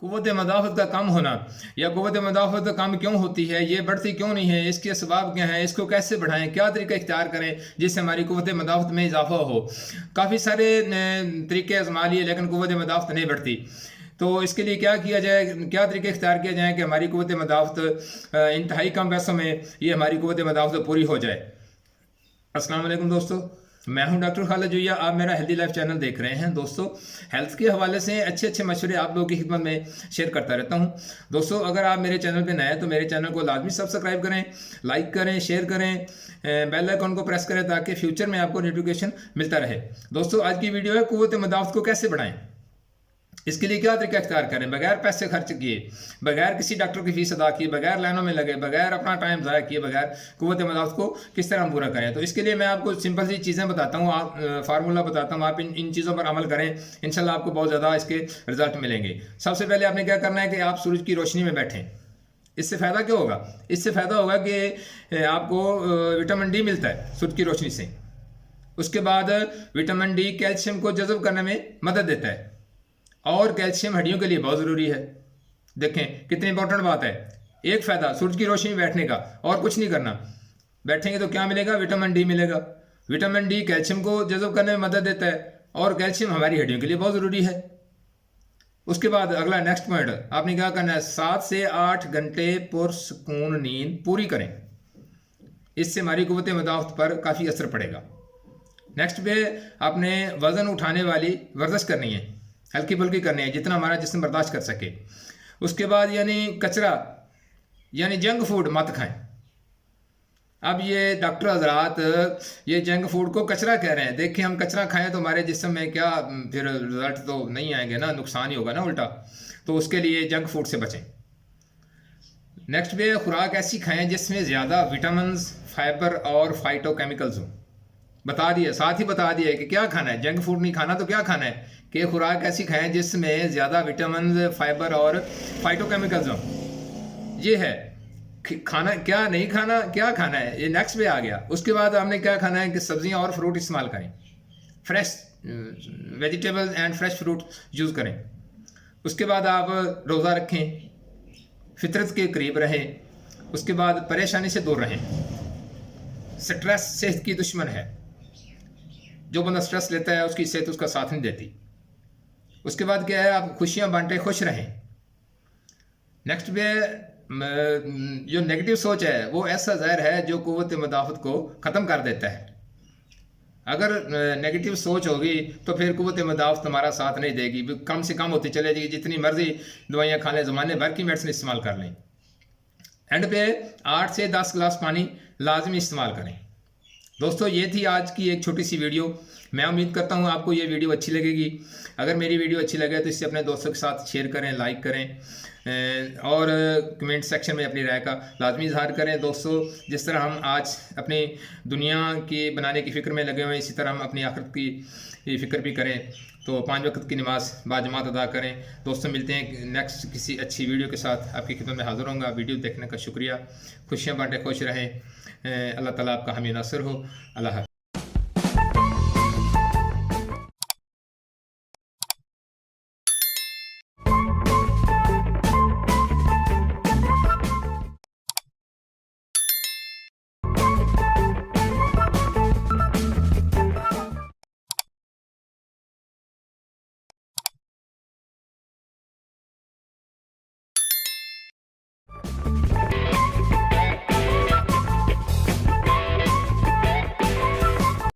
क़ुव्वत मदाफ़त का कम होना या क़ुव्वत मदाफ़त कम क्यों होती है, ये बढ़ती क्यों नहीं है, इसके असबाब क्या हैं, इसको कैसे बढ़ाएं, क्या तरीका इख्तियार करें जिससे हमारी क़ुव्वत मदाफ़त में इजाफ़ा हो। काफ़ी सारे तरीके आज़मा लिए लेकिन क़ुव्वत मदाफ़त नहीं बढ़ती। तो इसके लिए क्या किया जाए, क्या तरीके इख्तियार किया जाए कि हमारी क़ुव्वत मदाफ़त इंतहाई कम पैसों में ये हमारी क़ुव्वत मदाफ़त पूरी हो जाए। अस्सलाम वालेकुम दोस्तों, मैं हूं डॉक्टर खालिद जोया। आप मेरा हेल्दी लाइफ चैनल देख रहे हैं। दोस्तों, हेल्थ के हवाले से अच्छे अच्छे मशवरे आप लोगों की खिदमत में शेयर करता रहता हूं। दोस्तों, अगर आप मेरे चैनल पे नए हैं तो मेरे चैनल को लाजमी सब्सक्राइब करें, लाइक करें, शेयर करें, बेल आइकन को प्रेस करें ताकि फ्यूचर में आपको नोटिफिकेशन मिलता रहे। दोस्तों, आज की वीडियो है क़ुव्वत मदाफ़त को कैसे बढ़ाएं। इसके लिए क्या तरीका इख्तियार करें बगैर पैसे खर्च किए, बगैर किसी डॉक्टर की फीस अदा किए, बगैर लाइनों में लगे, बगैर अपना टाइम ज़ाया किए, बगैर क़ुव्वत मदाफ़त को किस तरह हम पूरा करें। तो इसके लिए मैं आपको सिंपल सी चीज़ें बताता हूँ, फार्मूला बताता हूँ। आप इन चीज़ों पर अमल करें, इंशाल्लाह आपको बहुत ज़्यादा इसके रिजल्ट मिलेंगे। सबसे पहले आपने क्या करना है कि आप सूरज की रोशनी में बैठें। इससे फ़ायदा क्या होगा? इससे फ़ायदा होगा कि आपको विटामिन डी मिलता है सूरज की रोशनी से। उसके बाद विटामिन डी कैल्शियम को जज़ब करने में मदद देता है और कैल्शियम हड्डियों के लिए बहुत ज़रूरी है। देखें कितनी इंपॉर्टेंट बात है। एक फ़ायदा सूरज की रोशनी में बैठने का, और कुछ नहीं करना। बैठेंगे तो क्या मिलेगा? विटामिन डी मिलेगा। विटामिन डी कैल्शियम को जज़ब करने में मदद देता है और कैल्शियम हमारी हड्डियों के लिए बहुत ज़रूरी है। उसके बाद अगला नेक्स्ट पॉइंट आपने क्या करना है, 7 से 8 घंटे पुरसुकून नींद पूरी करें। इससे हमारी क़ुव्वत मदाफ़त पर काफ़ी असर पड़ेगा। नेक्स्ट पे आपने वज़न उठाने वाली वर्जिश करनी है, हल्की फुल्की करनी है जितना हमारा जिस्म बर्दाश्त कर सके। उसके बाद यानी कचरा यानी जंक फूड मत खाएं। अब ये डॉक्टर हजरात ये जंक फूड को कचरा कह रहे हैं। देखिए, हम कचरा खाएं तो हमारे जिस्म में क्या फिर रिजल्ट तो नहीं आएंगे ना, नुकसान ही होगा ना उल्टा। तो उसके लिए जंक फूड से बचें। नेक्स्ट पे खुराक ऐसी खाएं जिसमें ज़्यादा विटामिन, फाइबर और फाइटोकेमिकल्स हों। बता दिया, साथ ही बता दिया है कि क्या खाना है। जंक फूड नहीं खाना तो क्या खाना है कि खुराक ऐसी खाएं जिसमें ज़्यादा विटामिन, फाइबर और फाइटोकेमिकल्स हों। ये है खाना। क्या नहीं खाना, क्या खाना है, ये नेक्स्ट पे आ गया। उसके बाद हमने क्या खाना है कि सब्जियां और फ्रूट इस्तेमाल करें, fresh vegetables and fresh fruit use करें। उसके बाद आप रोज़ा रखें, फितरत के करीब रहें। उसके बाद परेशानी से दूर रहें। स्ट्रेस सेहत की दुश्मन है। जो बंदा स्ट्रेस लेता है उसकी सेहत उसका साथ नहीं देती। उसके बाद क्या है, आप खुशियां बांटें, खुश रहें। नेक्स्ट पे जो नेगेटिव सोच है वो ऐसा जहर है जो क़ुव्वत मदाफ़त को ख़त्म कर देता है। अगर नेगेटिव सोच होगी तो फिर क़ुव्वत मदाफ़त हमारा साथ नहीं देगी, कम से कम होती चले जाएगी। जितनी मर्जी दवाइयाँ खा लें, ज़माने भर की मेडिसिन इस्तेमाल कर लें, एंड पे 8 से 10 गिलास पानी लाजमी इस्तेमाल करें। दोस्तों, ये थी आज की एक छोटी सी वीडियो। मैं उम्मीद करता हूँ आपको ये वीडियो अच्छी लगेगी। अगर मेरी वीडियो अच्छी लगे तो इसे अपने दोस्तों के साथ शेयर करें, लाइक करें और कमेंट सेक्शन में अपनी राय का लाजमी इजहार करें। दोस्तों, जिस तरह हम आज अपनी दुनिया की बनाने की फ़िक्र में लगे हुए हैं, इसी तरह हम अपनी आखिरत की फ़िक्र भी करें। तो 5 वक्त की नमाज बाजमात अदा करें। दोस्तों, मिलते हैं नेक्स्ट किसी अच्छी वीडियो के साथ। आपकी खिदमत में हाज़िर होऊंगा। वीडियो देखने का शुक्रिया। खुशियाँ बांटें, खुश रहें। अल्लाह ताला आपका हामी नासिर हो। अल्लाह हाफ़िज़।